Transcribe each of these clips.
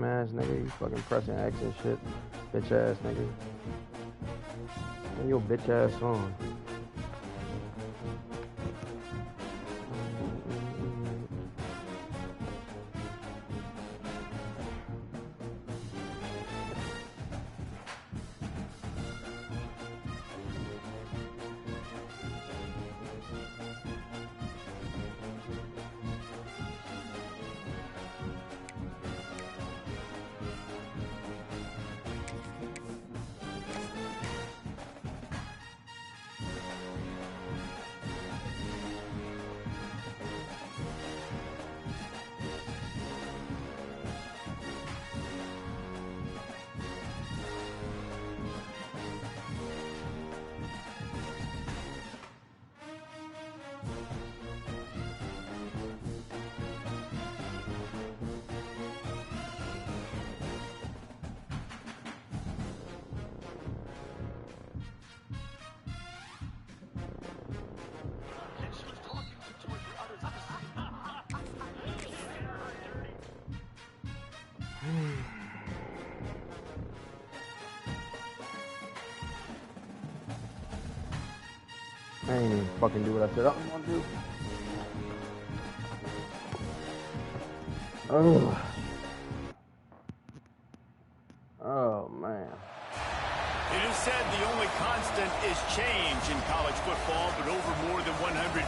ass nigga. You fucking pressing X and shit. Bitch ass nigga. And your bitch ass on. I ain't even fucking do what I said I was gonna do. Oh man. It is said the only constant is change in college football, but over more than 150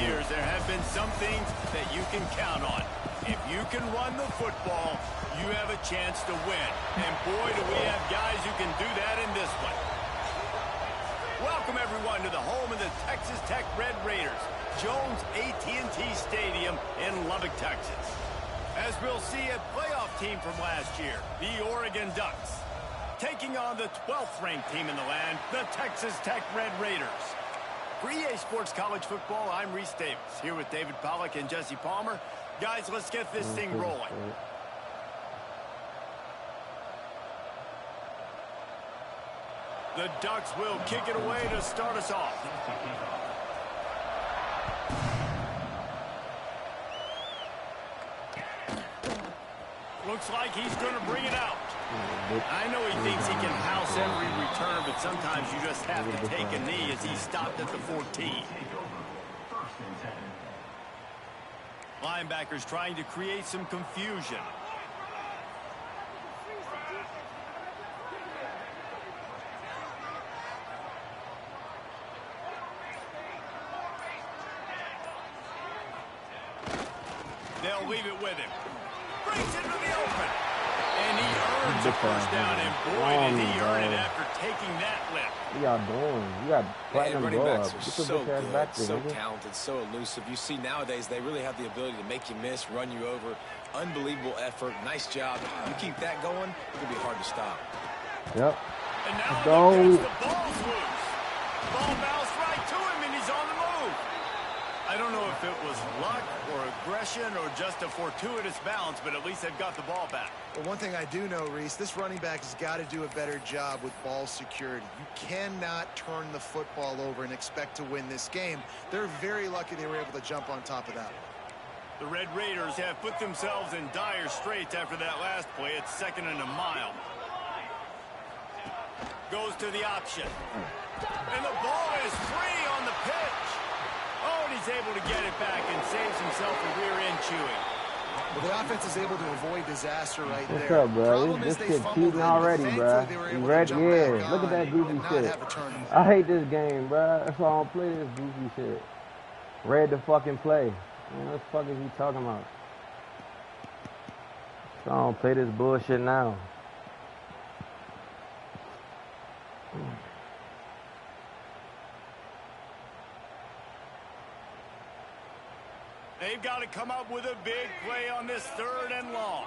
years, there have been some things that you can count on. If you can run the football, you have a chance to win. And boy, do we have guys who can do that in this one. Welcome, everyone, to the home of the Texas Tech Red Raiders, Jones AT&T Stadium in Lubbock, Texas. As we'll see, a playoff team from last year, the Oregon Ducks, taking on the 12th-ranked team in the land, the Texas Tech Red Raiders. For EA Sports College Football, I'm Reese Davis, here with David Pollack and Jesse Palmer. Guys, let's get this thing rolling. The Ducks will kick it away to start us off. Looks like he's going to bring it out. I know he thinks he can house every return, but sometimes you just have to take a knee as he stopped at the 14. Linebackers trying to create some confusion. They'll leave it with him. Brings it to the open. And he earns a first down. And boy, did he earn it after taking that lift. What y'all doing? You got platinum go up. Get so good, back there, so talented, so elusive. You see nowadays they really have the ability to make you miss, run you over. Unbelievable effort. Nice job. You keep that going, it'll be hard to stop. Yep. And now the ball's loose. Ball bounced right to him, and he's on the move. I don't know if it was luck or aggression or just a fortuitous bounce, but at least they've got the ball back. Well, one thing I do know, Reese, this running back has got to do a better job with ball security. You cannot turn the football over and expect to win this game. They're very lucky they were able to jump on top of that one. The Red Raiders have put themselves in dire straits after that last play. It's 2nd and a mile. Goes to the option. And the ball is free on the pitch. Oh, and he's able to get it back and saves himself a rear end chewing. Well, the offense is able to avoid disaster right there. What's up, bro? This kid cheating already, bro. Yeah, look at that goofy shit. I hate this game, bro. That's why I don't play this goofy shit. Read the fucking play. Man, what the fuck is he talking about? So I don't play this bullshit now. They've got to come up with a big play on this 3rd and long.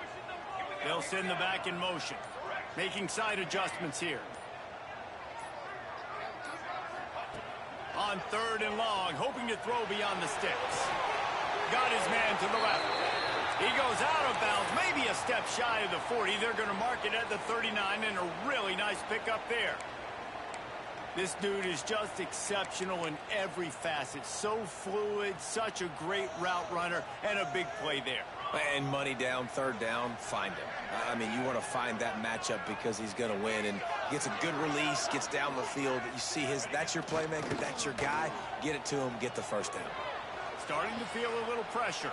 They'll send the back in motion, making side adjustments here. On 3rd and long, hoping to throw beyond the sticks. Got his man to the left. He goes out of bounds, maybe a step shy of the 40. They're going to mark it at the 39, and a really nice pickup there. This dude is just exceptional in every facet. So fluid, such a great route runner, and a big play there. And money down, third down, find him. I mean, you want to find that matchup because he's going to win. And gets a good release, gets down the field. You see that's your playmaker, that's your guy. Get it to him, get the first down. Starting to feel a little pressure.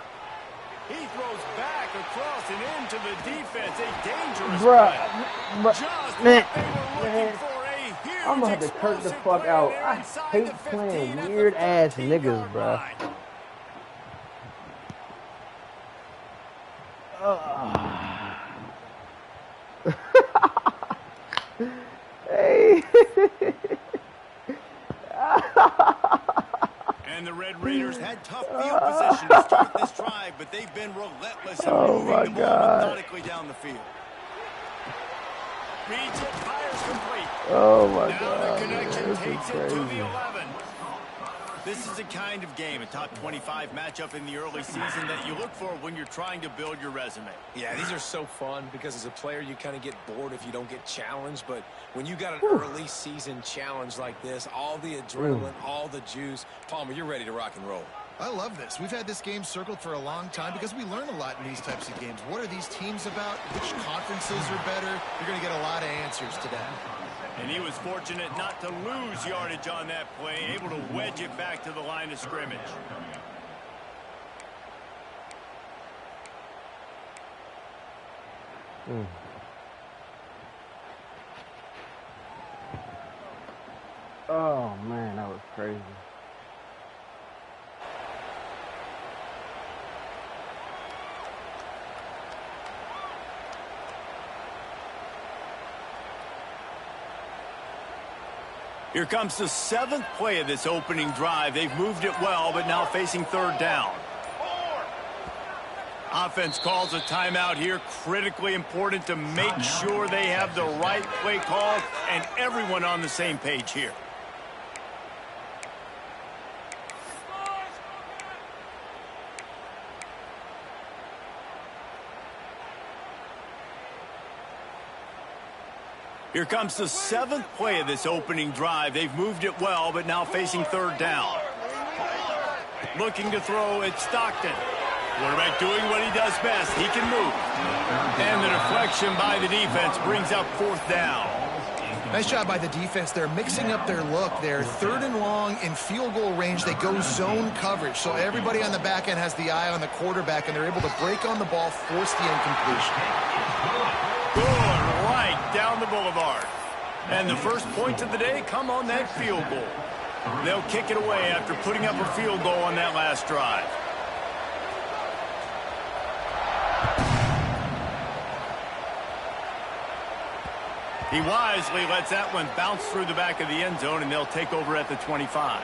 He throws back across and into the defense. A dangerous play. Just man, what they were looking for. A huge I'm gonna have to turn the fuck out. I hate playing weird ass niggas, bro. Hey. And the Red Raiders had tough field position to start this drive, but they've been relentless in moving the ball methodically down the field. Reads it, fires complete. Oh my now God. The connection This takes is it to crazy. the 11. This is a kind of game, a top 25 matchup in the early season that you look for when you're trying to build your resume. Yeah, these are so fun because as a player, you kind of get bored if you don't get challenged. But when you got an early season challenge like this, all the adrenaline, all the juice, Palmer, you're ready to rock and roll. I love this. We've had this game circled for a long time because we learn a lot in these types of games. What are these teams about? Which conferences are better? You're going to get a lot of answers today. And he was fortunate not to lose yardage on that play, able to wedge it back to the line of scrimmage. Oh man, that was crazy. Here comes the seventh play of this opening drive. They've moved it well, but now facing third down. Offense calls a timeout here. Critically important to make sure they have the right play call and everyone on the same page here. Here comes the seventh play of this opening drive. They've moved it well, but now facing third down. Looking to throw, it's Stockton. Quarterback doing what he does best. He can move. And the deflection by the defense brings up fourth down. Nice job by the defense. They're mixing up their look. They're third and long in field goal range. They go zone coverage. So everybody on the back end has the eye on the quarterback, and they're able to break on the ball, force the incompletion. Good, right down the boulevard. And the first points of the day come on that field goal. They'll kick it away after putting up a field goal on that last drive. He wisely lets that one bounce through the back of the end zone, and they'll take over at the 25.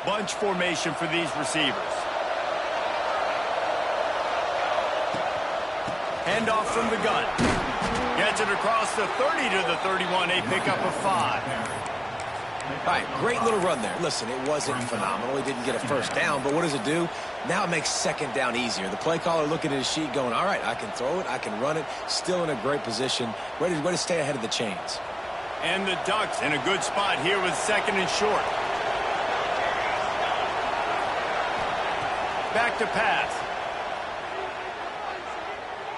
Bunch formation for these receivers. Handoff from the gun. Gets it across the 30 to the 31. A pickup of 5. All right, great little run there. Listen, it wasn't phenomenal. He didn't get a first down, but what does it do? Now it makes second down easier. The play caller looking at his sheet going, all right, I can throw it, I can run it, still in a great position, ready to stay ahead of the chains. And the Ducks in a good spot here with second and short. Back to pass.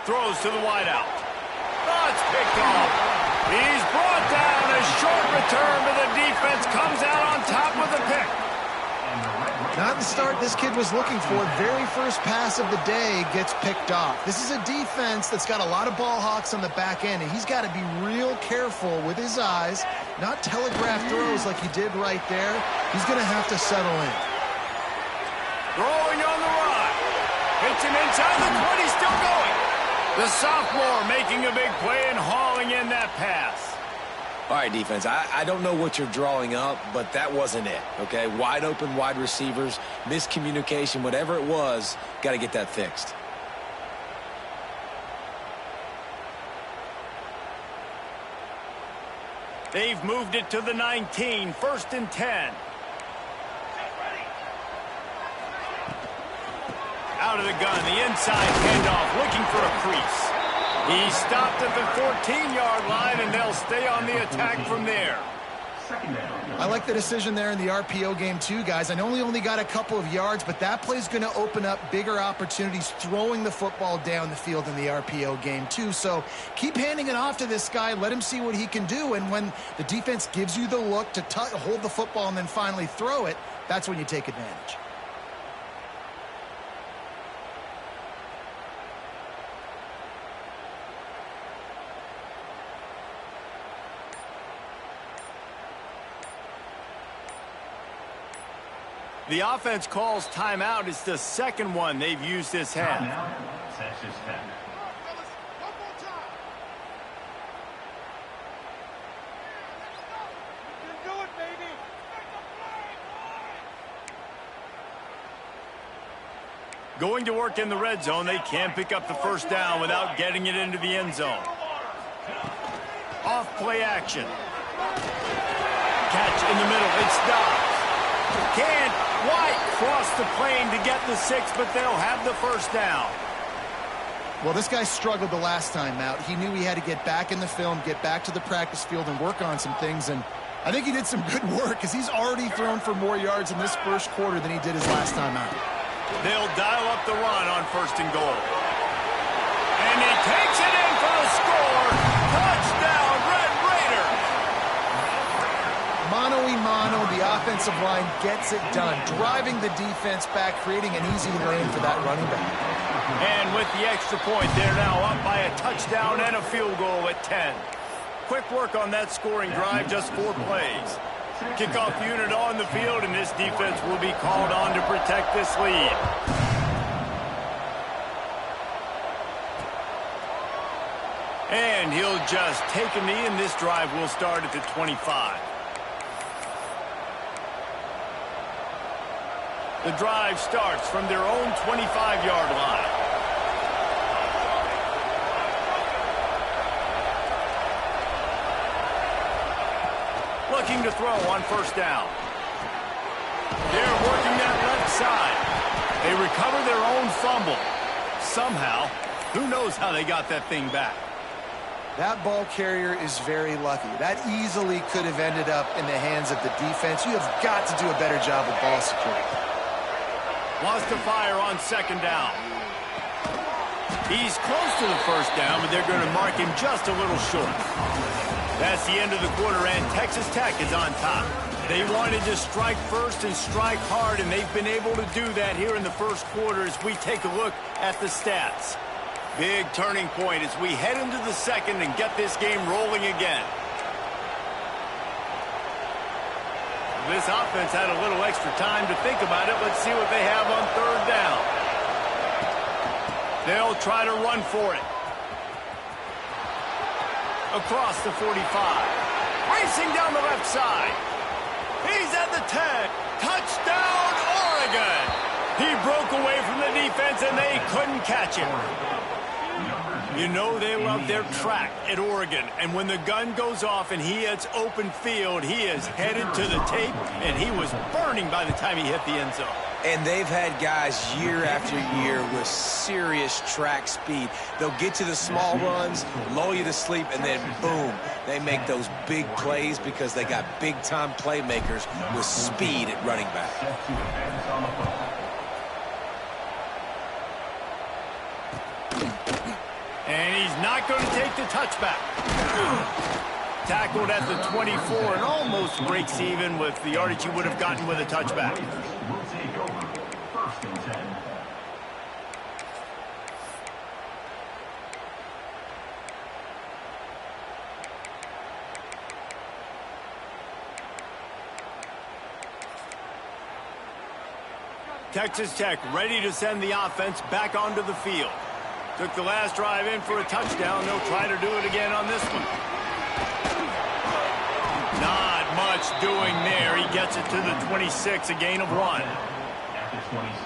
Throws to the wideout. Oh, it's picked off. He's brought down. A short return, but the defense comes out on top with a pick. Not the start this kid was looking for. Very first pass of the day gets picked off. This is a defense that's got a lot of ball hawks on the back end, and he's got to be real careful with his eyes, not telegraph throws like he did right there. He's going to have to settle in. Throwing on the run. Hits him inside the 20, still going. The sophomore making a big play and hauling in that pass. All right, defense, I don't know what you're drawing up, but that wasn't it, okay? Wide open wide receivers, miscommunication, whatever it was, got to get that fixed. They've moved it to the 19, 1st and 10. Out of the gun, the inside handoff, looking for a crease. He stopped at the 14-yard line, and they'll stay on the attack from there. I like the decision there in the RPO game too, guys. I know he only got a couple of yards, but that play's going to open up bigger opportunities throwing the football down the field in the RPO game too. So keep handing it off to this guy. Let him see what he can do. And when the defense gives you the look to hold the football and then finally throw it, that's when you take advantage. The offense calls timeout. It's the second one they've used this half. Going to work in the red zone. They can't pick up the first down without getting it into the end zone. Off play action. Catch in the middle. It's Dawg. Can't quite cross the plane to get the 6, but they'll have the first down. Well, this guy struggled the last time out. He knew he had to get back in the film, get back to the practice field, and work on some things. And I think he did some good work because he's already thrown for more yards in this first quarter than he did his last time out. They'll dial up the run on 1st and goal. And he takes it in for the score. Touchdown, Red Raider. Mano-a-mano, the offensive line gets it done, driving the defense back, creating an easy lane for that running back. And with the extra point, they're now up by a touchdown and a field goal at 10. Quick work on that scoring drive, just 4 plays. Kickoff unit on the field, and this defense will be called on to protect this lead. And he'll just take a knee, and this drive will start at the 25. The drive starts from their own 25-yard line. Looking to throw on 1st down. They're working that left side. They recover their own fumble. Somehow, who knows how they got that thing back. That ball carrier is very lucky. That easily could have ended up in the hands of the defense. You have got to do a better job of ball security. Wants to fire on 2nd down. He's close to the 1st down, but they're going to mark him just a little short. That's the end of the quarter, and Texas Tech is on top. They wanted to strike first and strike hard, and they've been able to do that here in the first quarter as we take a look at the stats. Big turning point as we head into the second and get this game rolling again. This offense had a little extra time to think about it. Let's see what they have on 3rd down. They'll try to run for it. Across the 45. Racing down the left side. He's at the 10. Touchdown, Oregon. He broke away from the defense, and they couldn't catch him. You know they love their track at Oregon, and when the gun goes off and he hits open field, he is headed to the tape, and he was burning by the time he hit the end zone. And they've had guys year after year with serious track speed. They'll get to the small runs, lull you to sleep, and then boom, they make those big plays because they got big-time playmakers with speed at running back. And he's not going to take the touchback. Tackled at the 24 and almost breaks even with the yardage he would have gotten with a touchback. Texas Tech ready to send the offense back onto the field. Took the last drive in for a touchdown. They'll try to do it again on this one. Not much doing there. He gets it to the 26, a gain of 1.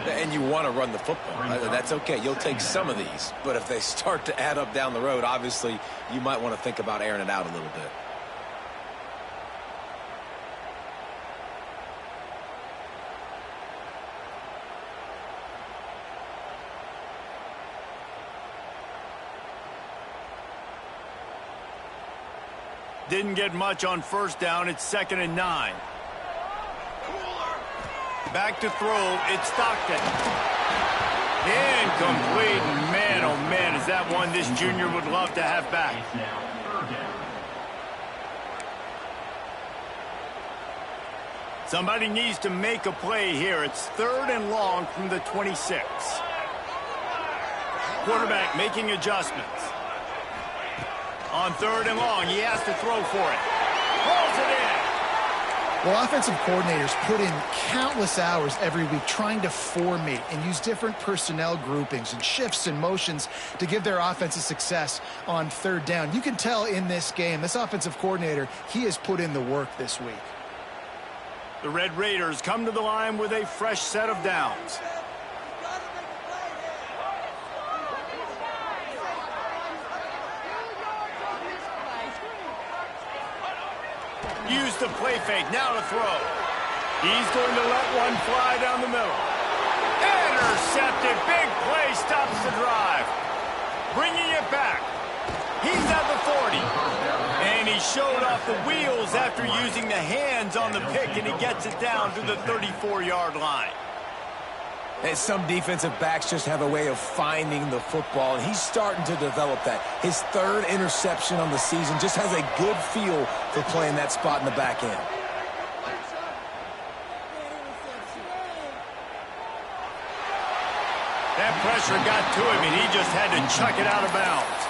And you want to run the football. That's okay. You'll take some of these. But if they start to add up down the road, obviously you might want to think about airing it out a little bit. Didn't get much on first down. It's 2nd and 9. Back to throw. It's Stockton. Incomplete. Man, oh man, is that one this junior would love to have back. Somebody needs to make a play here. It's 3rd and long from the 26. Quarterback making adjustments. On 3rd and long, he has to throw for it. Pulls it in. Well, offensive coordinators put in countless hours every week trying to formate and use different personnel groupings and shifts and motions to give their offensive success on 3rd down. You can tell in this game, this offensive coordinator, he has put in the work this week. The Red Raiders come to the line with a fresh set of downs. Use the play fake, now to throw. He's going to let one fly down the middle. Intercepted, big play, stops the drive. Bringing it back. He's at the 40. And he showed off the wheels after using the hands on the pick, and he gets it down to the 34-yard line. And some defensive backs just have a way of finding the football, and he's starting to develop that. His 3rd interception on the season just has a good feel for playing that spot in the back end. That pressure got to him, and he just had to chuck it out of bounds.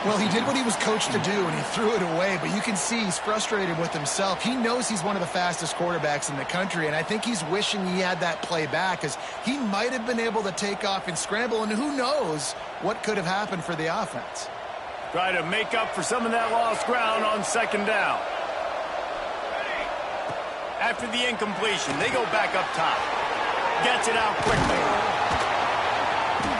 Well, he did what he was coached to do, and he threw it away, but you can see he's frustrated with himself. He knows he's one of the fastest quarterbacks in the country, and I think he's wishing he had that play back, because he might have been able to take off and scramble, and who knows what could have happened for the offense. Try to make up for some of that lost ground on 2nd down. After the incompletion, they go back up top. Gets it out quickly.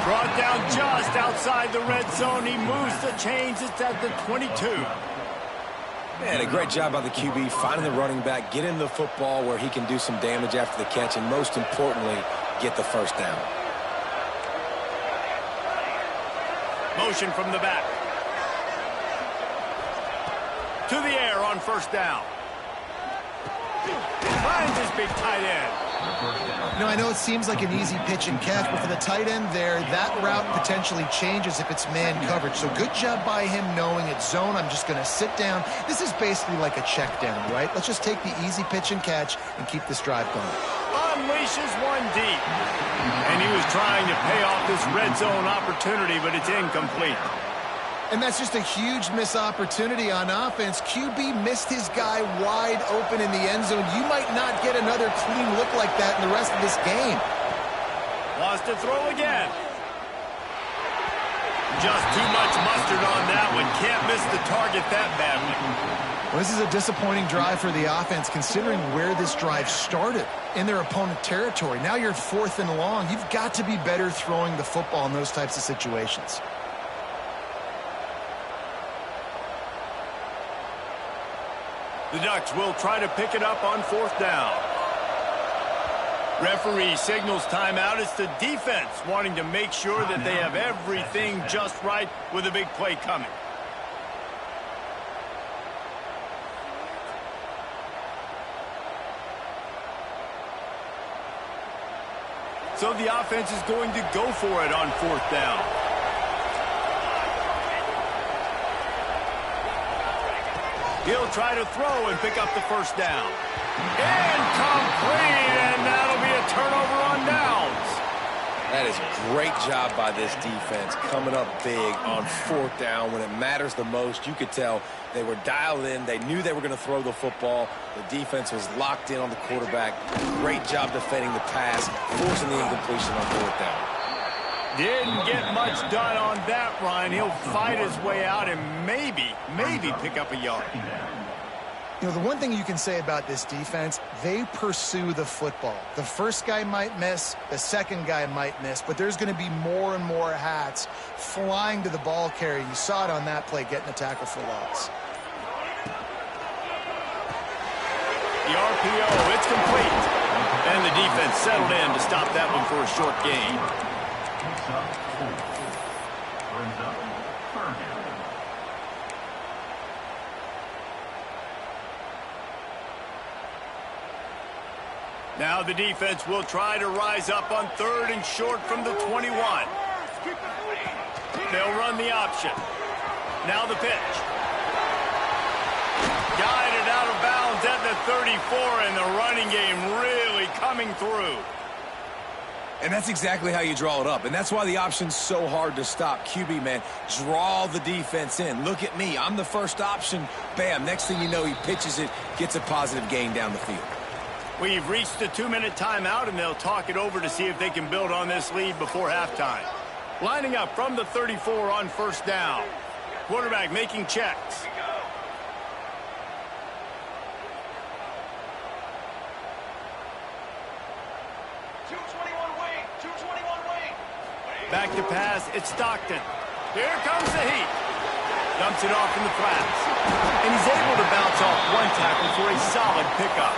Brought down just outside the red zone. He moves the chains. It's at the 22. Man, a great job by the QB finding the running back, getting the football where he can do some damage after the catch, and most importantly, get the 1st down. Motion from the back. To the air on 1st down. Finds his big tight end. You know, I know it seems like an easy pitch and catch, but for the tight end there, that route potentially changes if it's man coverage. So good job by him knowing it's zone. I'm just going to sit down. This is basically like a check down, right? Let's just take the easy pitch and catch and keep this drive going. Unleashes one deep. And he was trying to pay off this red zone opportunity, but it's incomplete. And that's just a huge missed opportunity on offense. QB missed his guy wide open in the end zone. You might not get another clean look like that in the rest of this game. Lost to throw again. Just too much mustard on that one. Can't miss the target that badly. Well, this is a disappointing drive for the offense, considering where this drive started, in their opponent territory. Now you're 4th and long. You've got to be better throwing the football in those types of situations. The Ducks will try to pick it up on 4th down. Referee signals timeout. It's the defense wanting to make sure that they have everything just right with a big play coming. So the offense is going to go for it on 4th down. He'll try to throw and pick up the 1st down. Incomplete, and that'll be a turnover on downs. That is a great job by this defense, coming up big on 4th down. When it matters the most, you could tell they were dialed in. They knew they were going to throw the football. The defense was locked in on the quarterback. Great job defending the pass, forcing the incompletion on 4th down. Didn't get much done on that, Ryan. He'll fight his way out and maybe pick up a yard. You know, the one thing you can say about this defense, they pursue the football. The first guy might miss, the second guy might miss, but there's going to be more and more hats flying to the ball carrier. You saw it on that play, getting a tackle for loss. The RPO, it's complete. And the defense settled in to stop that one for a short gain. Now the defense will try to rise up on 3rd and short from the 21. They'll run the option. Now the pitch. Guided out of bounds at the 34, and the running game really coming through. And that's exactly how you draw it up. And that's why the option's so hard to stop. QB, man, draw the defense in. Look at me. I'm the first option. Bam. Next thing you know, he pitches it, gets a positive gain down the field. We've reached the 2-minute timeout, and they'll talk it over to see if they can build on this lead before halftime. Lining up from the 34 on 1st down. Quarterback making checks. Back to pass, it's Stockton. Here comes the heat. Dumps it off in the flats. And he's able to bounce off one tackle for a solid pickup.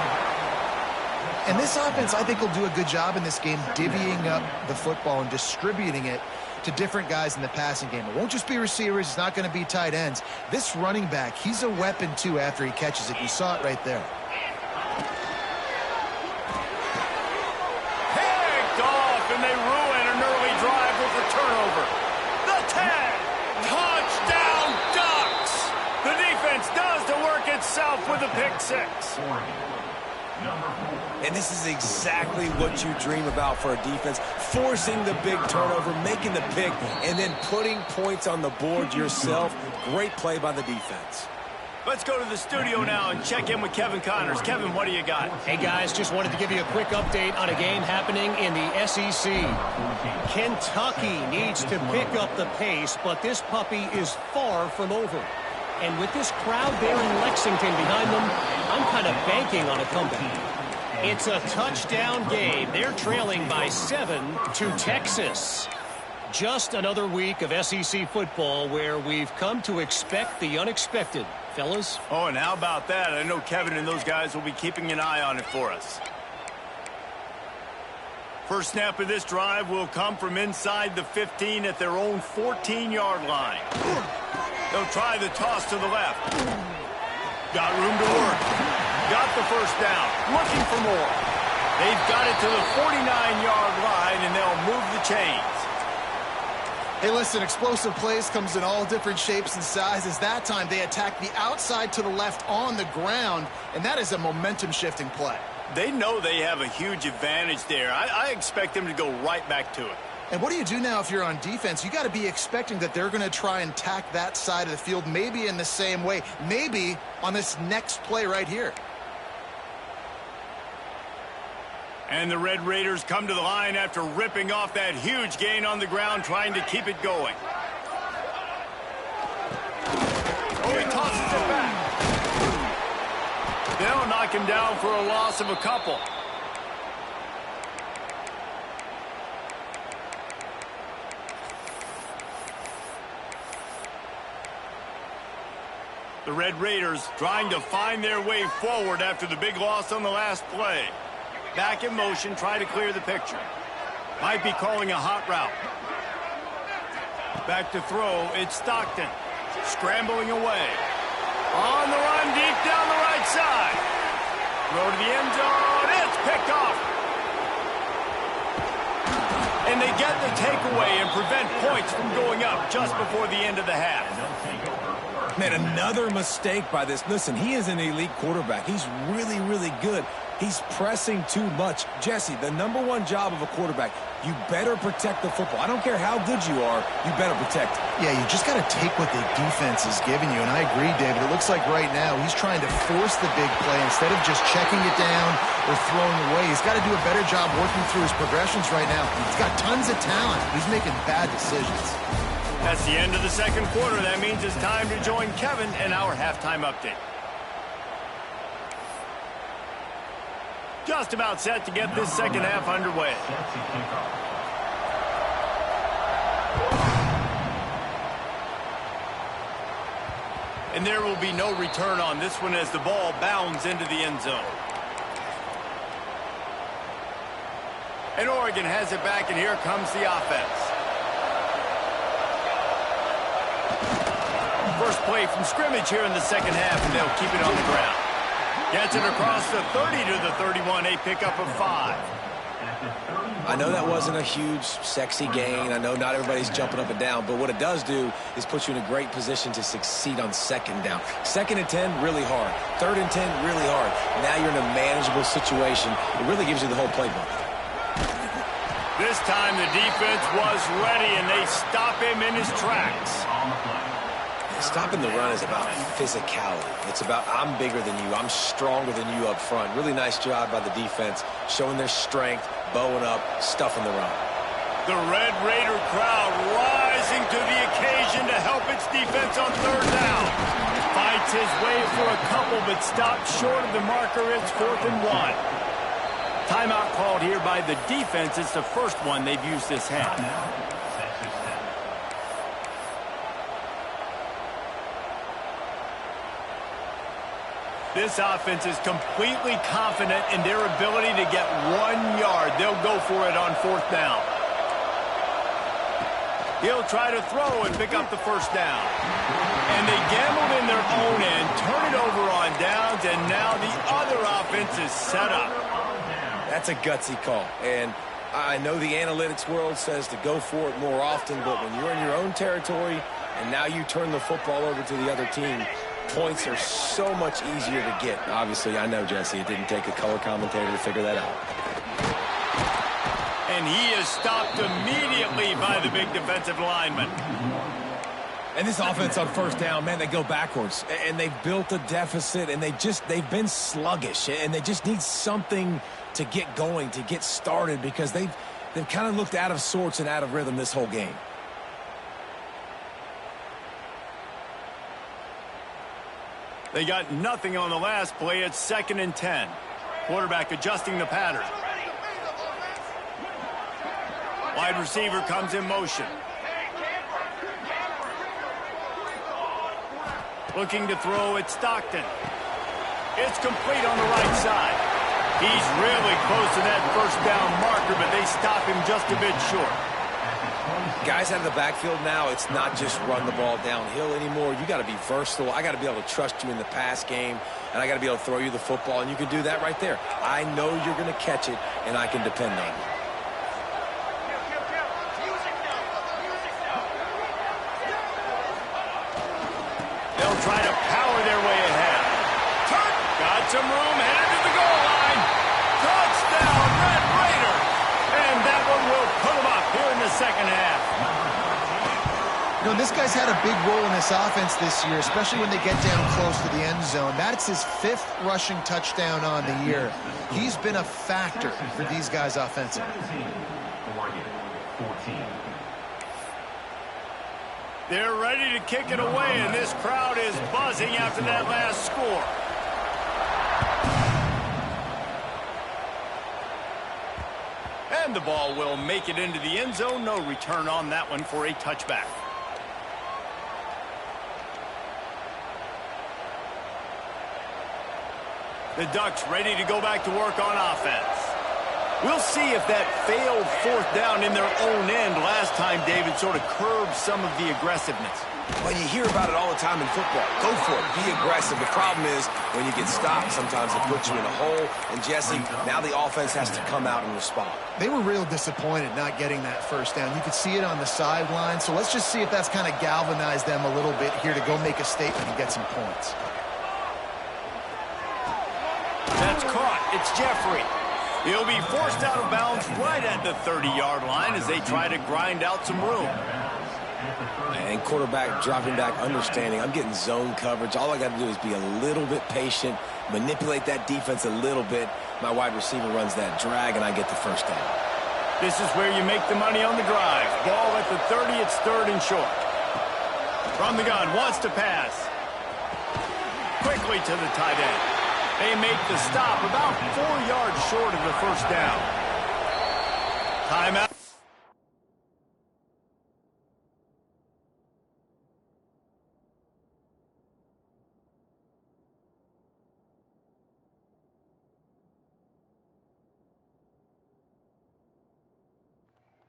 And this offense, I think, will do a good job in this game divvying up the football and distributing it to different guys in the passing game. It won't just be receivers. It's not going to be tight ends. This running back, he's a weapon, too, after he catches it. You saw it right there. Picked off, and they ruin an early drive with the turnover. The 10. Touchdown, Ducks. The defense does the work itself with a pick 6. And this is exactly what you dream about for a defense. Forcing the big turnover, making the pick, and then putting points on the board yourself. Great play by the defense. Let's go to the studio now and check in with Kevin Connors. Kevin, what do you got? Hey, guys, just wanted to give you a quick update on a game happening in the SEC. Kentucky needs to pick up the pace, but this puppy is far from over. And with this crowd there in Lexington behind them, I'm kind of banking on a comeback. It's a touchdown game. They're trailing by 7 to Texas. Just another week of SEC football where we've come to expect the unexpected, fellas. Oh, and how about that? I know Kevin and those guys will be keeping an eye on it for us. First snap of this drive will come from inside the 15 at their own 14-yard line. They'll try the toss to the left. Got room to work. Got the first down. Looking for more. They've got it to the 49-yard line, and they'll move the chains. Hey, listen, explosive plays comes in all different shapes and sizes. That time, they attack the outside to the left on the ground, and that is a momentum-shifting play. They know they have a huge advantage there. I expect them to go right back to it. And what do you do now if you're on defense? You got to be expecting that they're going to try and tack that side of the field, maybe in the same way, maybe on this next play right here. And the Red Raiders come to the line after ripping off that huge gain on the ground, trying to keep it going. Oh, he tosses it back. They'll knock him down for a loss of a couple. The Red Raiders trying to find their way forward after the big loss on the last play. Back in motion, try to clear the picture. Might be calling a hot route. Back to throw, it's Stockton. Scrambling away. On the run, deep down the right side. Throw to the end zone, it's picked off. And they get the takeaway and prevent points from going up just before the end of the half. Man, another mistake by this. Listen, he is an elite quarterback. He's really, really good. He's pressing too much. Jesse, the #1 job of a quarterback, you better protect the football. I don't care how good you are, you better protect it. Yeah, you just got to take what the defense is giving you. And I agree, David. It looks like right now he's trying to force the big play instead of just checking it down or throwing away. He's got to do a better job working through his progressions right now. He's got tons of talent. He's making bad decisions. That's the end of the second quarter. That means it's time to join Kevin in our halftime update. Just about set to get this second half underway. And there will be no return on this one as the ball bounds into the end zone. And Oregon has it back, and here comes the offense. First play from scrimmage here in the second half, and they'll keep it on the ground. Gets it across the 30 to the 31, a pickup of 5. I know that wasn't a huge, sexy gain. I know not everybody's jumping up and down, but what it does do is put you in a great position to succeed on second down. Second and 10, really hard. Third and 10, really hard. Now you're in a manageable situation. It really gives you the whole playbook. This time the defense was ready, and they stop him in his tracks. Stopping the run is about physicality. It's about I'm bigger than you. I'm stronger than you up front. Really nice job by the defense, showing their strength, bowing up, stuffing the run. The Red Raider crowd rising to the occasion to help its defense on third down. Fights his way for a couple, but stopped short of the marker. It's 4th and 1. Timeout called here by the defense. It's the first one they've used this half. This offense is completely confident in their ability to get 1 yard. They'll go for it on 4th down. He'll try to throw and pick up the first down. And they gambled in their own end, turn it over on downs, and now the other offense is set up. That's a gutsy call. And I know the analytics world says to go for it more often, but when you're in your own territory and now you turn the football over to the other team, points are so much easier to get. Obviously, I know, Jesse, it didn't take a color commentator to figure that out. And he is stopped immediately by the big defensive lineman. And this offense on first down, man, they go backwards. And they've built a deficit, and they've been sluggish. And they just need something to get going, to get started, because they've kind of looked out of sorts and out of rhythm this whole game. They got nothing on the last play. It's 2nd and 10. Quarterback adjusting the pattern. Wide receiver comes in motion. Looking to throw at Stockton. It's complete on the right side. He's really close to that first down marker, but they stop him just a bit short. Guys out of the backfield now, it's not just run the ball downhill anymore. You got to be versatile. I got to be able to trust you in the pass game, and I got to be able to throw you the football, and you can do that right there. I know you're going to catch it, and I can depend on you. They'll try to power their way ahead. Got some room, headed to the goal line. Touchdown, Red Raider. And that one will put them up here in the second half. You know, this guy's had a big role in this offense this year, especially when they get down close to the end zone. That's his 5th rushing touchdown on the year. He's been a factor for these guys offensively. They're ready to kick it away, and this crowd is buzzing after that last score. And the ball will make it into the end zone. No return on that one for a touchback. The Ducks ready to go back to work on offense. We'll see if that failed 4th down in their own end last time, David, sort of curbed some of the aggressiveness. Well, you hear about it all the time in football. Go for it. Be aggressive. The problem is when you get stopped, sometimes it puts you in a hole. And, Jesse, now the offense has to come out and respond. They were real disappointed not getting that first down. You could see it on the sideline. So let's just see if that's kind of galvanized them a little bit here to go make a statement and get some points. That's caught. It's Jeffrey. He'll be forced out of bounds right at the 30-yard line as they try to grind out some room. And quarterback dropping back, understanding I'm getting zone coverage. All I got to do is be a little bit patient, manipulate that defense a little bit. My wide receiver runs that drag, and I get the first down. This is where you make the money on the drive. Ball at the 30, it's 3rd and short. From the gun, wants to pass. Quickly to the tight end. They make the stop about 4 yards short of the first down. Timeout.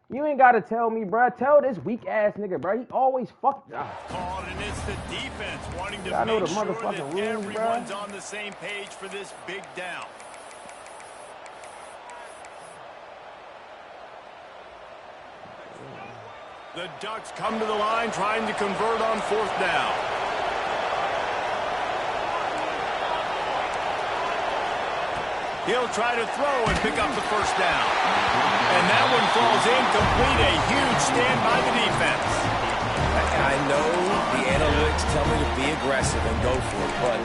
You ain't got to tell me, bro. Tell this weak-ass nigga, bro. He always fucked up. Called, and it's the defense wanting to I know make the sure motherfucking that rules, everyone's bro. on the same page for this big down. The Ducks come to the line trying to convert on 4th down. He'll try to throw and pick up the 1st down. And that one falls incomplete. A huge stand by the defense. I know the analytics tell me to be aggressive and go for it, but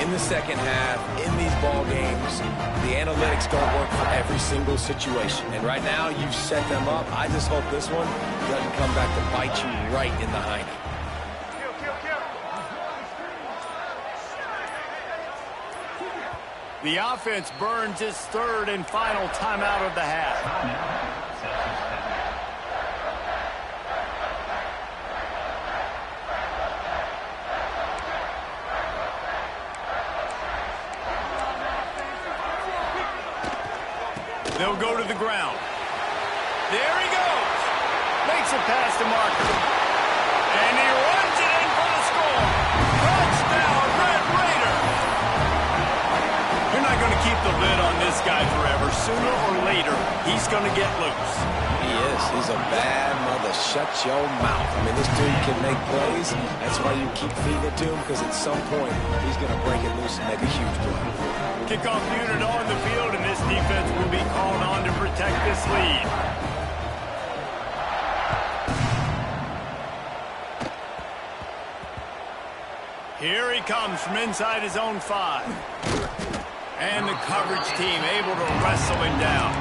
in the second half, in these ball games, the analytics don't work for every single situation. And right now, you've set them up. I just hope this one doesn't come back to bite you right in the hiney. The offense burns its 3rd and final timeout of the half. They'll go to the ground. There he goes. Makes a pass to Marker. And he runs it in for the score. Touchdown, Red Raider. You're not going to keep the lid on this guy forever. Sooner or later, he's going to get loose. He is. He's a bad mother. Shut your mouth. I mean, this dude can make plays. That's why you keep feeding it to him, because at some point, he's going to break it loose and make a huge play. Kickoff unit on the field, and this defense will be called on to protect this lead. Here he comes from inside his own 5. And the coverage team able to wrestle him down.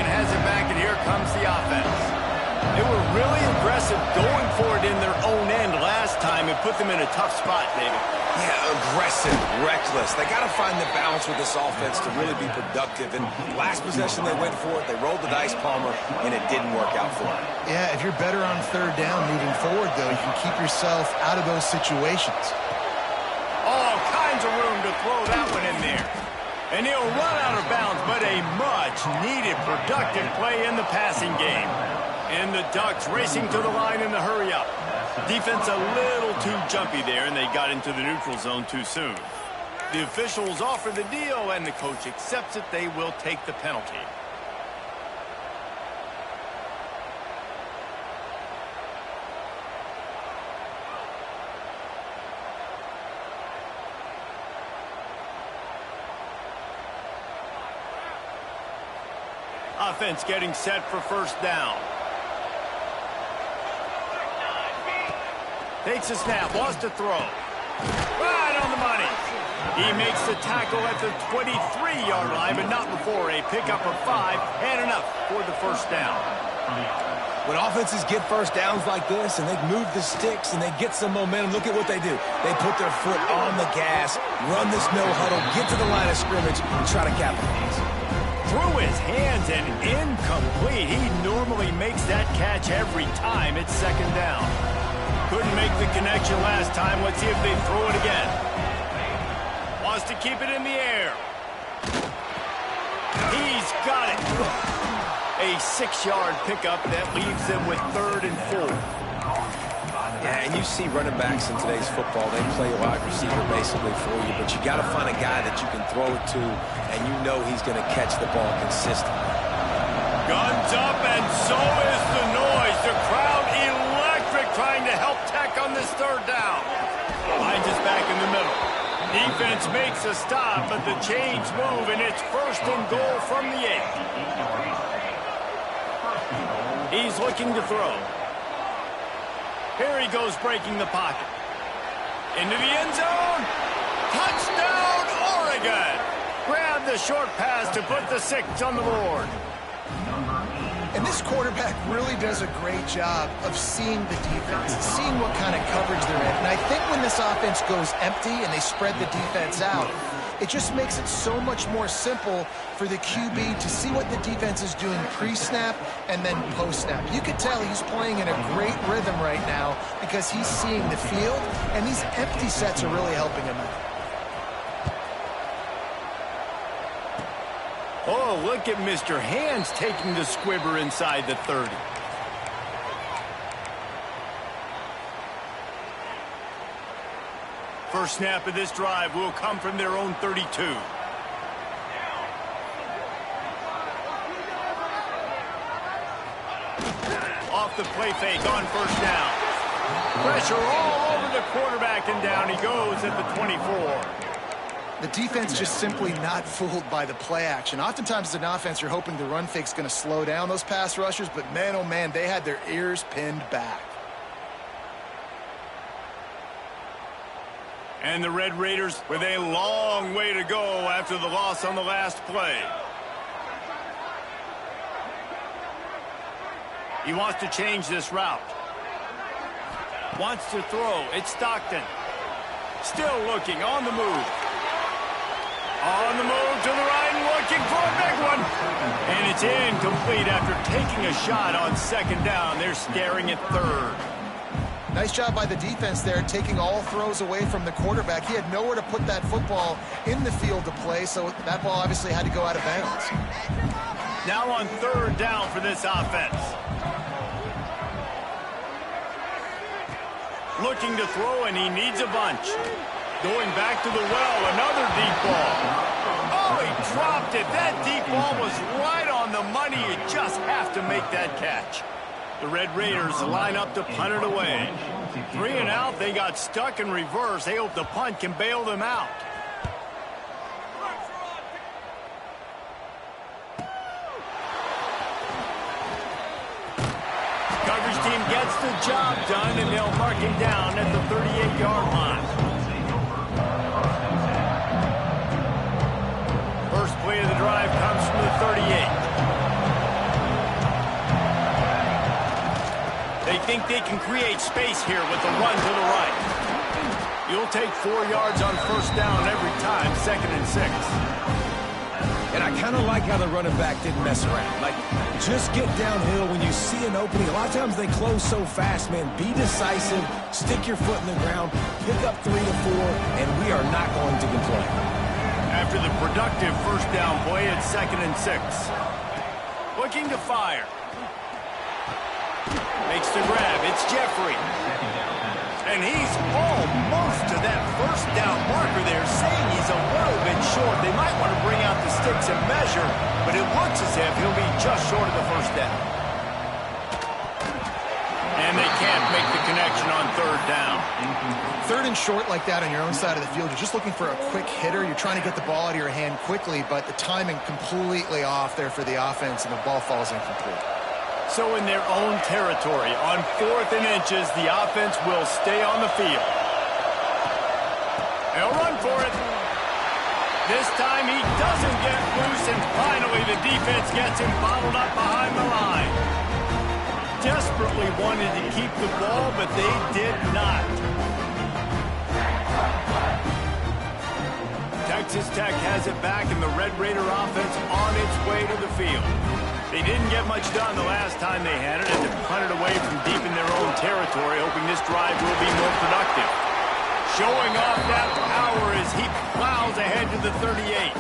Has it back, and here comes the offense. They were really aggressive going for it in their own end last time and put them in a tough spot, David. Yeah, aggressive, reckless. They got to find the balance with this offense to really be productive. And last possession, they went for it. They rolled the dice, Palmer, and it didn't work out for them. Yeah, if you're better on 3rd down moving forward, though, you can keep yourself out of those situations. All kinds of room to throw that one in there. And he'll run out of bounds, but a much-needed productive play in the passing game. And the Ducks racing to the line in the hurry-up. Defense a little too jumpy there, and they got into the neutral zone too soon. The officials offer the deal, and the coach accepts it. They will take the penalty. Offense getting set for 1st down. Takes a snap, wants to throw. Right on the money. He makes the tackle at the 23-yard line, but not before a pickup of 5 and enough for the 1st down. When offenses get 1st downs like this and they move the sticks and they get some momentum, look at what they do. They put their foot on the gas, run this no huddle, get to the line of scrimmage, and try to capitalize. Through his hands and incomplete. He normally makes that catch every time. It's 2nd down. Couldn't make the connection last time. Let's see if they throw it again. Wants to keep it in the air. He's got it. A 6-yard pickup that leaves them with 3rd and 4. Yeah, and you see running backs in today's football, they play a wide receiver basically for you, but you got to find a guy that you can throw it to, and you know he's going to catch the ball consistently. Guns up, and so is the noise. The crowd electric, trying to help Tech on this 3rd down. Hines is back in the middle. Defense makes a stop, but the chains move, and it's 1st and goal from the 8. He's looking to throw. Here he goes, breaking the pocket. Into the end zone. Touchdown, Oregon. Grab the short pass to put the 6 on the board. And this quarterback really does a great job of seeing the defense, seeing what kind of coverage they're in. And I think when this offense goes empty and they spread the defense out, it just makes it so much more simple for the QB to see what the defense is doing pre-snap and then post-snap. You could tell he's playing in a great rhythm right now because he's seeing the field, and these empty sets are really helping him out. Oh, look at Mr. Hands taking the squibber inside the 30. First snap of this drive will come from their own 32. Off the play fake on first down. Pressure all over the quarterback, and down he goes at the 24. The defense just simply not fooled by the play action. Oftentimes as an offense, you're hoping the run fake's going to slow down those pass rushers, but man, oh man, they had their ears pinned back. And the Red Raiders with a long way to go after the loss on the last play. He wants to change this route. Wants to throw. It's Stockton. Still looking on the move. On the move to the right and looking for a big one. And it's incomplete after taking a shot on second down. They're staring at third. Nice job by the defense there, taking all throws away from the quarterback. He had nowhere to put that football in the field to play, so that ball obviously had to go out of bounds. Now on third down for this offense. Looking to throw, and he needs a bunch. Going back to the well, another deep ball. Oh, he dropped it. That deep ball was right on the money. You just have to make that catch. The Red Raiders line up to punt it away. 3 and out, they got stuck in reverse. They hope the punt can bail them out. Coverage team gets the job done, and they'll mark it down at the 38-yard line. First play of the drive comes from the 38. They think they can create space here with the run to the right. You'll take 4 yards on first down every time, 2nd and 6. And I kind of like how the running back didn't mess around. Like, just get downhill when you see an opening. A lot of times they close so fast, man. Be decisive, stick your foot in the ground, pick up 3 to 4, and we are not going to complain. After the productive first down play, it's 2nd and 6. Looking to fire. Makes the grab. It's Jeffrey. And he's almost to that first down marker there, saying he's a little bit short. They might want to bring out the sticks and measure, but it looks as if he'll be just short of the first down. And they can't make the connection on third down. Third and short like that on your own side of the field, you're just looking for a quick hitter. You're trying to get the ball out of your hand quickly, but the timing completely off there for the offense, and the ball falls incomplete. So in their own territory, on 4th and inches, the offense will stay on the field. They'll run for it. This time he doesn't get loose, and finally the defense gets him bottled up behind the line. Desperately wanted to keep the ball, but they did not. Texas Tech has it back, and the Red Raider offense on its way to the field. They didn't get much done the last time they had it, as they punted away from deep in their own territory, hoping this drive will be more productive. Showing off that power as he plows ahead to the 38.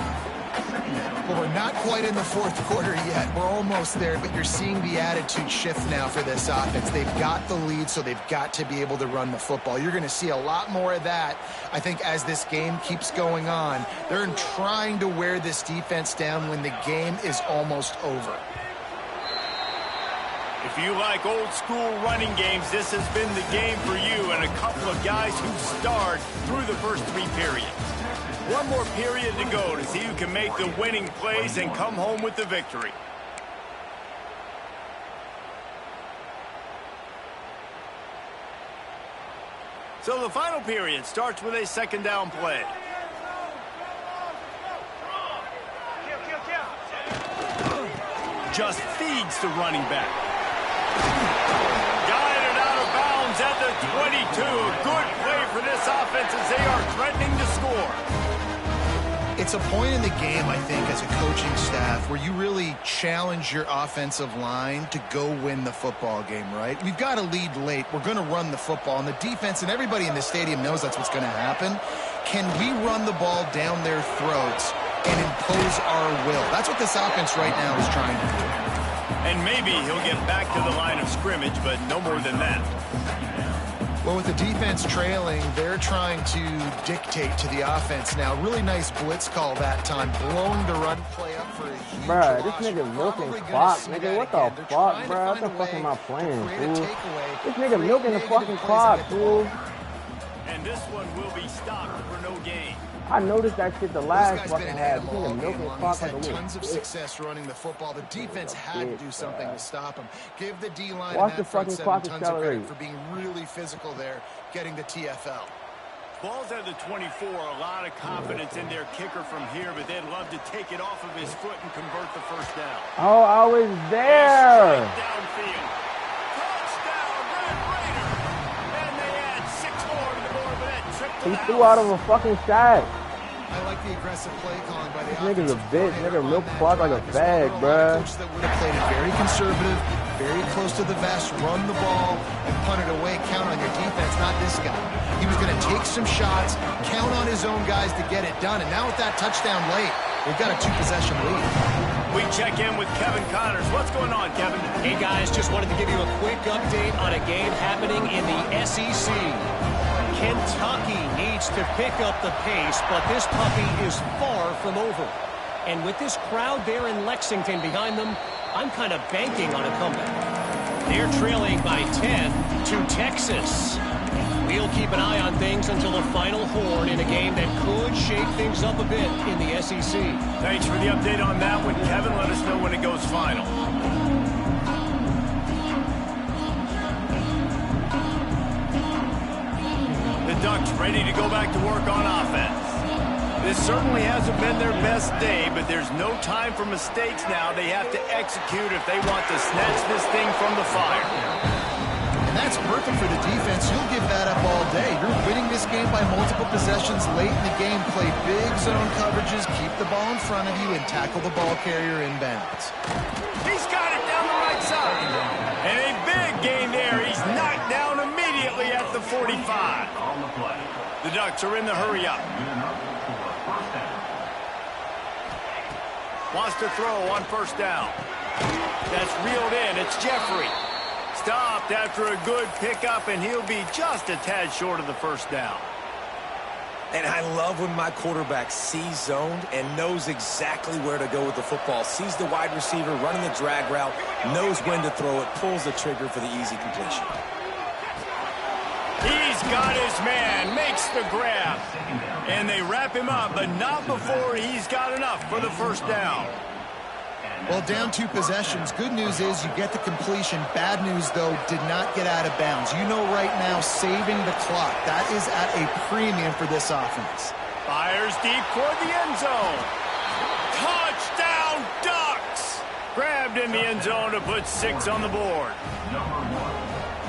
Well, we're not quite in the fourth quarter yet. We're almost there, but you're seeing the attitude shift now for this offense. They've got the lead, so they've got to be able to run the football. You're going to see a lot more of that, I think, as this game keeps going on. They're trying to wear this defense down when the game is almost over. If you like old-school running games, this has been the game for you, and a couple of guys who starred through the first 3 periods. One more period to go to see who can make the winning plays and come home with the victory. So the final period starts with a 2nd down play. Just feeds the running back. Guided out of bounds at the 22. A good play for this offense as they are threatening to score. It's a point in the game, I think, as a coaching staff where you really challenge your offensive line to go win the football game, right? We've got to lead late. We're going to run the football. And the defense and everybody in the stadium knows that's what's going to happen. Can we run the ball down their throats and impose our will? That's what this offense right now is trying to do. And maybe he'll get back to the line of scrimmage, but no more than that. Well, with the defense trailing, they're trying to dictate to the offense now. Really nice blitz call that time, blowing the run play up for a huge Bruh, this loss. nigga milking clock, nigga. What the fuck, bruh? What the fuck am I playing, fool? This nigga milking the fucking clock, fool. And this one will be stopped for no gain. I noticed that shit the last fucking been half. an This animal nigga milking all clock game like a long. He's little had tons of bitch. success running the football. The defense had to do something to stop him. Give the D-line Watch and the that front fucking seven clock tons of credit accelerate. for being really physical there, getting the TFL. Ball's at the 24, a lot of confidence in their kicker from here, but they'd love to take it off of his foot and convert the first down. Oh, I was there. Downfield. Touchdown, Red Raider. And they add 6 more to the board, but that trip to He the threw house. out of a fucking shot. I like the aggressive play calling by the This nigga's a offensive bitch. coordinator Nigga on milk that clock like a drive. fag, There's bruh. coaches that would have played it very conservative, very close to the vest, run the ball, and punt it away. Count on your defense, not this guy. He was going to take some shots, count on his own guys to get it done. And now with that touchdown late, we've got a 2-possession lead. We check in with Kevin Connors. What's going on, Kevin? Hey, guys, just wanted to give you a quick update on a game happening in the SEC. Kentucky needs to pick up the pace, but this puppy is far from over. And with this crowd there in Lexington behind them, I'm kind of banking on a comeback. They're trailing by 10 to Texas. We'll keep an eye on things until the final horn in a game that could shake things up a bit in the SEC. Thanks for the update on that one, Kevin. Let us know when it goes final. The Ducks ready to go back to work on offense. This certainly hasn't been their best day, but there's no time for mistakes now. They have to execute if they want to snatch this thing from the fire. And that's perfect for the defense. You'll give that up all day. You're winning this game by multiple possessions late in the game. Play big zone coverages, keep the ball in front of you, and tackle the ball carrier inbounds. He's got it down the right side. And a big gain there. He's knocked down immediately at the 45. The Ducks are in the hurry up. Wants to throw on first down. That's reeled in. It's Jeffrey. Stopped after a good pickup, and he'll be just a tad short of the first down. And I love when my quarterback sees zoned and knows exactly where to go with the football. Sees the wide receiver running the drag route, knows when to throw it, pulls the trigger for the easy completion. He's got his man, makes the grab. And they wrap him up, but not before he's got enough for the first down. Well, down 2 possessions. Good news is you get the completion. Bad news, though, did not get out of bounds. You know right now, saving the clock. That is at a premium for this offense. Fires deep toward the end zone. Touchdown, Ducks! Grabbed in the end zone to put 6 on the board.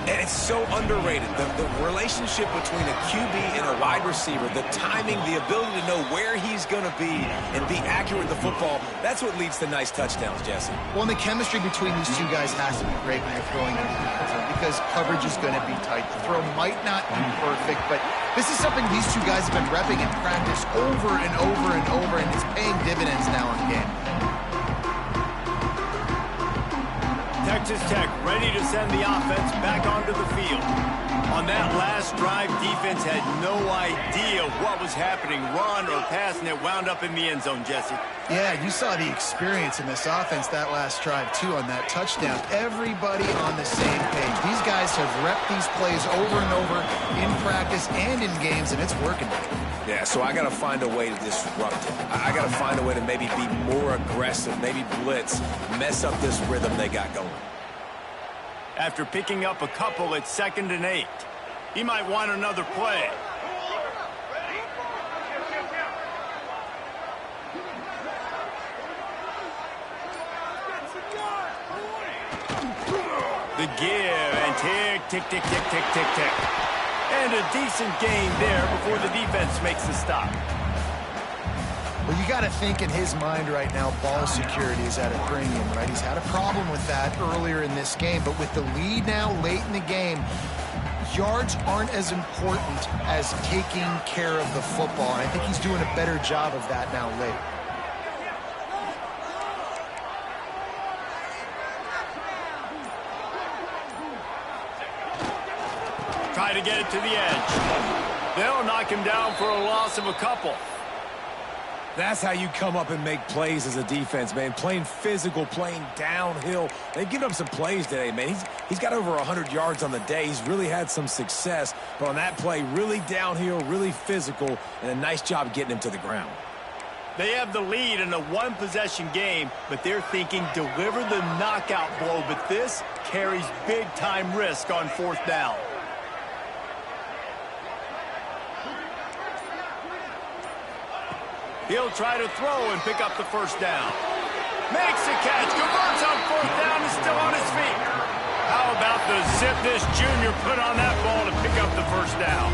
And it's so underrated. The relationship between a QB and a wide receiver, the timing, the ability to know where he's going to be and be accurate with the football, that's what leads to nice touchdowns, Jesse. Well, and the chemistry between these two guys has to be great when you're throwing into the end zone because coverage is going to be tight. The throw might not be perfect, but this is something these two guys have been repping in practice over and over and over, and it's paying dividends now in the game. Texas Tech ready to send the offense back onto the field. On that last drive, defense had no idea what was happening, run or pass, and it wound up in the end zone, Jesse. Yeah, you saw the experience in this offense that last drive, too, on that touchdown. Everybody on the same page. These guys have repped these plays over and over in practice and in games, and it's working. Yeah, so I got to find a way to disrupt it. I got to find a way to maybe be more aggressive, maybe blitz, mess up this rhythm they got going. After picking up a couple, it's 2nd and 8. He might want another play. The give and tick, tick, tick, tick, tick, tick, tick. And a decent gain there before the defense makes the stop. Well, you got to think in his mind right now, ball security is at a premium, right? He's had a problem with that earlier in this game, but with the lead now late in the game, yards aren't as important as taking care of the football. I think he's doing a better job of that now late. Try to get it to the edge. They'll knock him down for a loss of a couple. That's how you come up and make plays as a defense, man. Playing physical, playing downhill. They've given up some plays today, man. He's got over 100 yards on the day. He's really had some success. But on that play, really downhill, really physical, and a nice job getting him to the ground. They have the lead in a one-possession game, but they're thinking deliver the knockout blow. But this carries big-time risk on 4th down. He'll try to throw and pick up the 1st down. Makes the catch, converts on 4th down, and still on his feet. How about the zip this junior put on that ball to pick up the 1st down?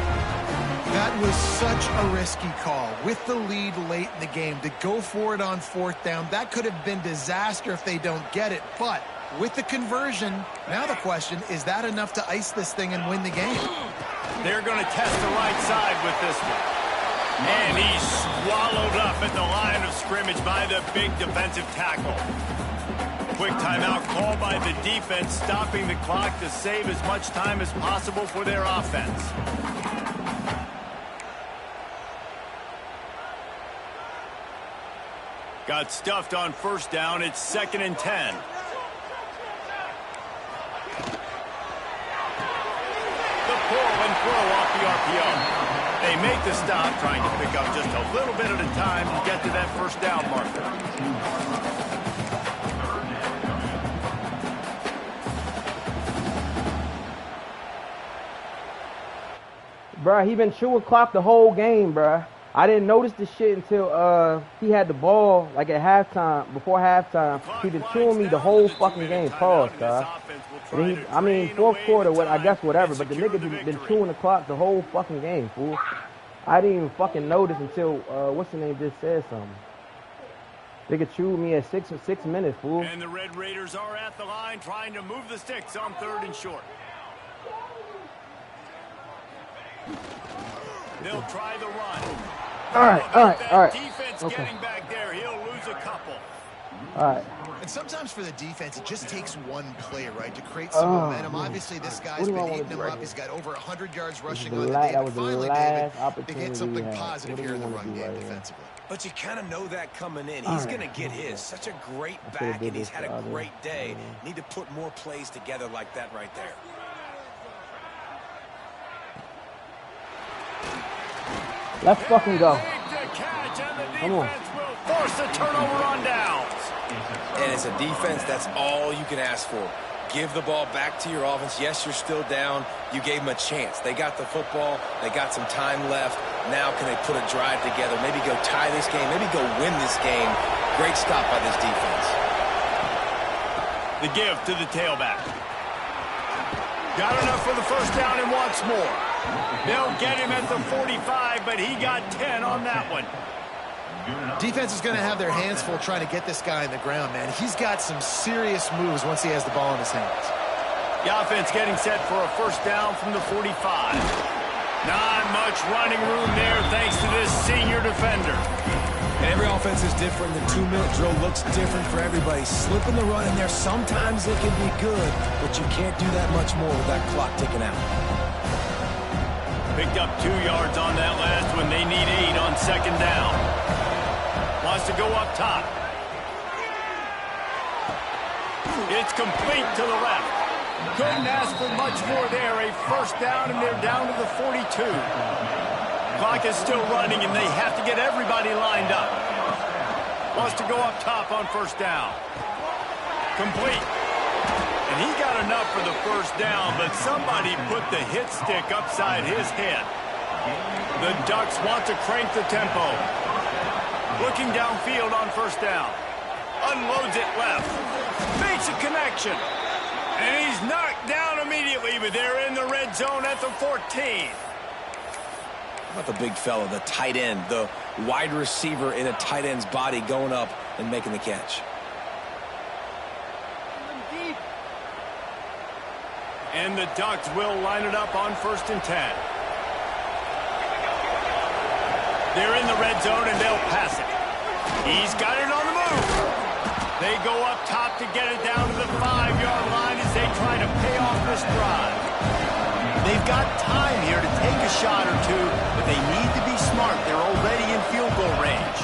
That was such a risky call. With the lead late in the game, to go for it on 4th down, that could have been disaster if they don't get it. But with the conversion, now the question, is that enough to ice this thing and win the game? They're going to test the right side with this one. And he's swallowed up at the line of scrimmage by the big defensive tackle. Quick timeout called by the defense, stopping the clock to save as much time as possible for their offense. Got stuffed on 1st down. It's 2nd and 10. The pull and throw off the RPO. They make the stop, trying to pick up just a little bit at a time to get to that 1st down marker. Bruh, he been chewing clock the whole game, bruh. I didn't notice this shit until he had the ball like at halftime, before halftime. He been chewing me the whole fucking game. Pause, guys. I mean, 4th quarter, I guess whatever, but the nigga been chewing the clock the whole fucking game, fool. I didn't even fucking notice until, what's the name just said something. Nigga chewed me at 6 minutes, fool. And the Red Raiders are at the line trying to move the sticks on 3rd and short. They'll try the run. All right. Defense Okay. getting back there. He'll lose a couple. All right. And sometimes for the defense, it just takes one play, right, to create some momentum. Obviously, this guy's been eating them up. He's got over 100 yards rushing on the day. That was the Finally, last David, opportunity they get something we had. positive here in the run game defensively. But you kind of know that coming in. He's going to get his. Such a great back, and he's had a great day. Need to put more plays together like that right there. Let's fucking go. Come on. Force a turnover on downs. And as a defense, that's all you can ask for. Give the ball back to your offense. Yes, you're still down. You gave them a chance. They got the football. They got some time left. Now can they put a drive together? Maybe go tie this game. Maybe go win this game. Great stop by this defense. The give to the tailback. Got enough for the 1st down and wants more. They'll get him at the 45, but he got 10 on that one. Defense is going to have their hands full trying to get this guy on the ground, man. He's got some serious moves once he has the ball in his hands. The offense getting set for a 1st down from the 45. Not much running room there thanks to this senior defender. And every offense is different. The 2-minute drill looks different for everybody. Slipping the run in there, sometimes it can be good, but you can't do that much more with that clock ticking out. Picked up 2 yards on that last one. They need 8 on 2nd down. Wants to go up top. It's complete to the left. Couldn't ask for much more there. A 1st down, and they're down to the 42. Clock is still running, and they have to get everybody lined up. Wants to go up top on 1st down. Complete. And he got enough for the 1st down, but somebody put the hit stick upside his head. The Ducks want to crank the tempo. Looking downfield on 1st down. Unloads it left. Makes a connection. And he's knocked down immediately, but they're in the red zone at the 14. How about the big fella, the tight end, the wide receiver in a tight end's body going up and making the catch? And the Ducks will line it up on 1st and 10. They're in the red zone, and they'll pass it. He's got it on the move. They go up top to get it down to the 5-yard line as they try to pay off this drive. They've got time here to take a shot or two, but they need to be smart. They're already in field goal range.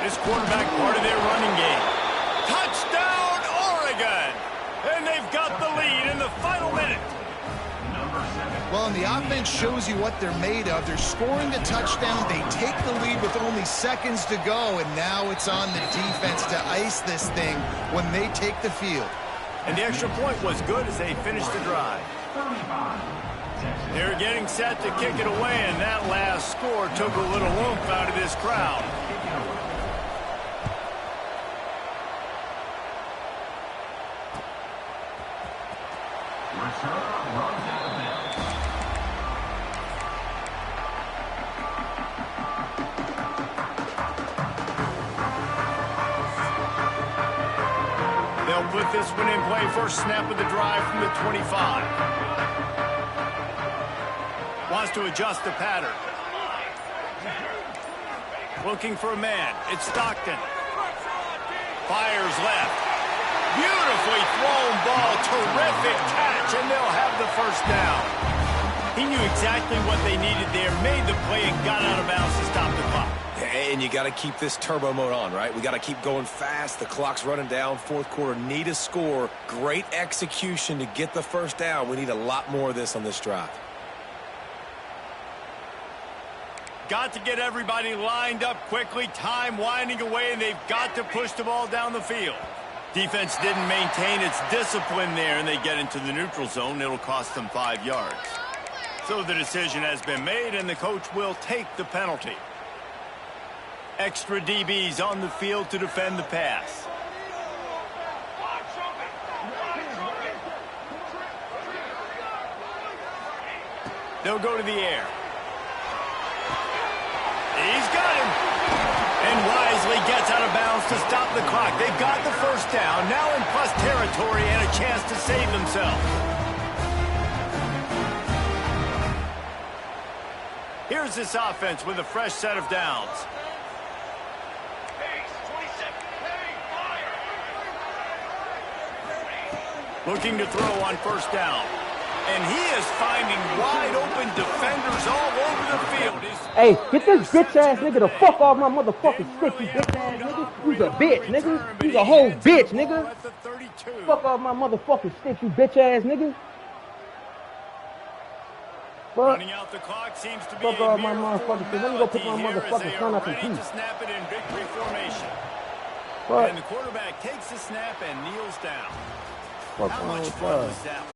This quarterback part of their running game. Touchdown, Oregon! And they've got the lead in the final minute. Well, and the offense shows you what they're made of. They're scoring the touchdown. They take the lead with only seconds to go, and now it's on the defense to ice this thing when they take the field. And the extra point was good as they finished the drive. They're getting set to kick it away, and that last score took a little oomph out of this crowd. They'll put this one in play. First snap of the drive from the 25. Wants to adjust the pattern. Looking for a man. It's Stockton. Fires left. Beautifully thrown ball. Terrific catch, and they'll have the first down. He knew exactly what they needed there, made the play, and got out of bounds to stop the clock. And you got to keep this turbo mode on, right? We got to keep going fast. The clock's running down. Fourth quarter, need a score. Great execution to get the first down. We need a lot more of this on this drive. Got to get everybody lined up quickly. Time winding away, and they've got to push the ball down the field. Defense didn't maintain its discipline there, and they get into the neutral zone. It'll cost them 5 yards. So the decision has been made, and the coach will take the penalty. Extra DBs on the field to defend the pass. They'll go to the air. He's got him. And wisely gets out of bounds to stop the clock. They've got the first down. Now in plus territory and a chance to save themselves. Here's this offense with a fresh set of downs. Looking to throw on first down. And he is finding wide-open defenders all over the field. Hey, get this bitch-ass nigga the fuck off my motherfucking stick, you bitch-ass nigga. You's a bitch, nigga. You's a whole bitch, nigga. Fuck off my motherfucking stick, you bitch-ass nigga. Fuck. Running out the clock seems to be fuck off my motherfucking stick. Let me go put my motherfucking son up in peace. Snap it in victory formation. Fuck. And the quarterback takes the snap and kneels down. Fuck How much on, fun was that?